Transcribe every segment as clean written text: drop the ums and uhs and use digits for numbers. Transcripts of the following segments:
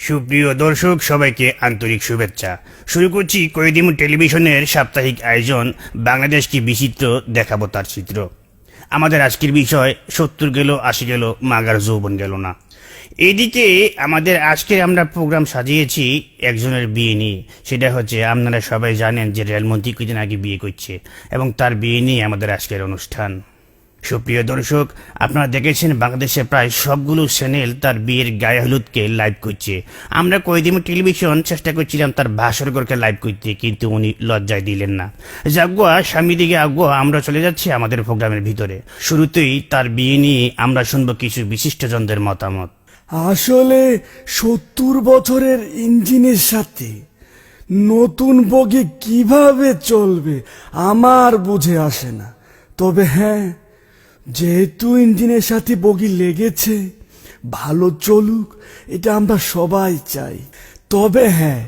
সুপ্রিয় দর্শক সবাইকে আন্তরিক শুভেচ্ছা। শুরু করছি কয়েদিম টেলিভিশনের সাপ্তাহিক আয়োজন বাংলাদেশ কি বিচিত্র, দেখাবো তার চিত্র। আমাদের আজকের বিষয় 70 গেল 80 গেল মাগার যৌবন গেল না। এদিকে আমাদের আজকের আমরা প্রোগ্রাম সাজিয়েছি একজনের বিয়ে নিয়ে। সেটা হচ্ছে, আপনারা সবাই জানেন যে রেলমন্ত্রী কিছুদিন আগে বিয়ে করছে এবং তার বিয়ে নিয়ে আমাদের আজকের অনুষ্ঠান। সুপ্রিয় দর্শক, আপনারা দেখেছেন বাংলাদেশে প্রায় সবগুলো চ্যানেল তার বিয়ের গায়ে হলুদকে লাইভ করছে। আমরা কয়েদিম টেলিভিশন চেষ্টা করছিলাম তার ভাস্করকে লাইভ করতে, কিন্তু উনি লজ্জায় দিলেন না। যাগুয়া স্বামী দিকে আগুয়া আমরা চলে যাচ্ছি আমাদের প্রোগ্রামের ভিতরে। শুরুতেই তার বিয়ে নিয়ে আমরা শুনবো কিছু বিশিষ্টজনদের মতামত। আসলে 70 বছরের ইঞ্জিনের সাথে নতুন বগি কিভাবে চলবে আমার বুঝে আসে না। তবে হ্যাঁ, যেহেতু ইঞ্জিনের সাথে বগি লেগেছে, ভালো চলুক, এটা আমরা সবাই চাই। তবে হ্যাঁ,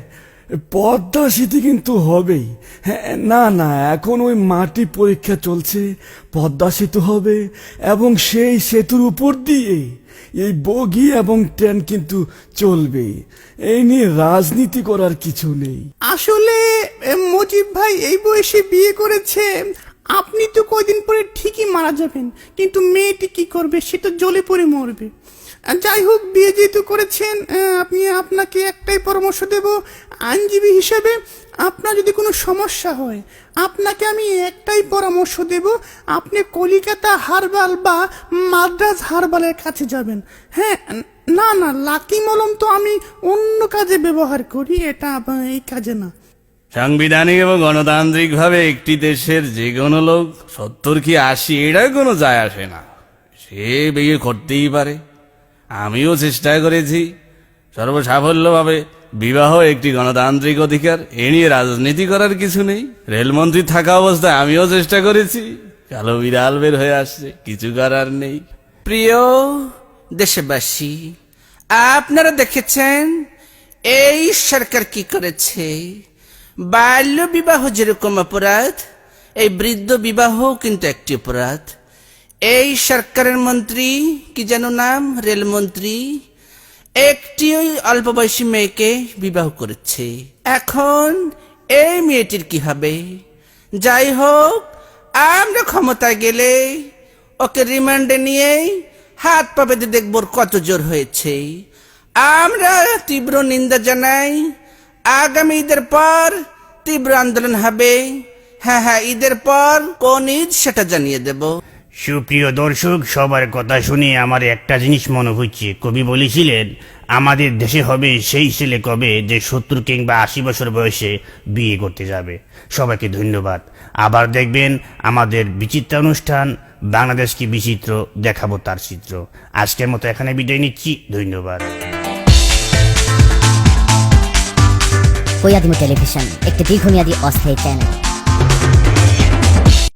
পদ্মা সেতু কিন্তু হবেই। হ্যাঁ, না এখন ওই মাটি পরীক্ষা চলছে, পদ্মা সেতু হবে এবং সেই সেতুর উপর দিয়ে এই বগি এবং ট্রেন কিন্তু চলবে। এই নিয়ে রাজনীতি করার কিছু নেই। আসলে মজিব ভাই এই বয়সে বিয়ে করেছে, আপনি তো কয়দিন পরে ঠিকই মারা যাবেন, কিন্তু মেয়েটি কি করবে, সে তো জ্বলে পড়ে মরবে। যাই হোক, বিয়ে যেহেতু করেছেন, আপনাকে একটাই পরামর্শ দেব আইনজীবী হিসেবে। আপনার যদি কোনো সমস্যা হয়, আপনাকে আমি একটাই পরামর্শ দেব, আপনি কলিকাতা হারবাল বা মাদ্রাজ হারবালের কাছে যাবেন। হ্যাঁ, না লাকি মলম তো আমি অন্য কাজে ব্যবহার করি, এটা এই কাজে না। সাংবিধানিক এবং গণতান্ত্রিক ভাবে একটি দেশের যে কোনো লোক 70 কি 80 এটা কোনো যায় আসে না, সে বিয়ে করতেই পারে। আমিও চেষ্টা করেছি সর্বসাফল্যভাবে। বিবাহ একটি গণতান্ত্রিক অধিকার, এ নিয়ে রাজনীতি করার কিছু নেই। রেলমন্ত্রী থাকা অবস্থায় আমিও চেষ্টা করেছি, কালো বিড়াল বের হয়ে আসছে, কিছু করার নেই। প্রিয় দেশবাসী, আপনারা দেখেছেন এই সরকার কি করেছে। বাল্য বিবাহ যেরকম অপরাধ, এই বৃদ্ধ বিবাহ কিন্তু একটি অপরাধ। এই সরকারের মন্ত্রী কি যেন নাম, রেলমন্ত্রী, একটি ওই অল্প বয়সী মেয়েকে বিবাহ করেছে। এখন এই মেয়েটির কি হবে? যাই হোক, আমরা ক্ষমতায় গেলে ওকে রিমান্ডে নিয়ে হাত পা বেঁধে দেখব কত জোর হয়েছে। আমরা তীব্র নিন্দা জানাই। আগামী ঈদের পর তীব্র আন্দোলন হবে। হ্যাঁ, ঈদের পর কোন ঈদ সেটা জানিয়ে দেব। সুপ্রিয় দর্শক, সবার কথা শুনে আমার একটা জিনিস মনে হচ্ছে, কবি বলেছিলেন আমাদের দেশে হবে সেই ছেলে কবে যে 70 কিংবা 80 বছর বয়সে বিয়ে করতে যাবে। সবাইকে ধন্যবাদ। আবার দেখবেন আমাদের বিচিত্র অনুষ্ঠান বাংলাদেশ কি বিচিত্র, দেখাবো তার চিত্র। আজকের মতো এখানে বিদায় নিচ্ছি, ধন্যবাদ। কয়েদিম টেলিভিশন একটি দীর্ঘমেয়াদী অস্থায়ী চ্যানেল।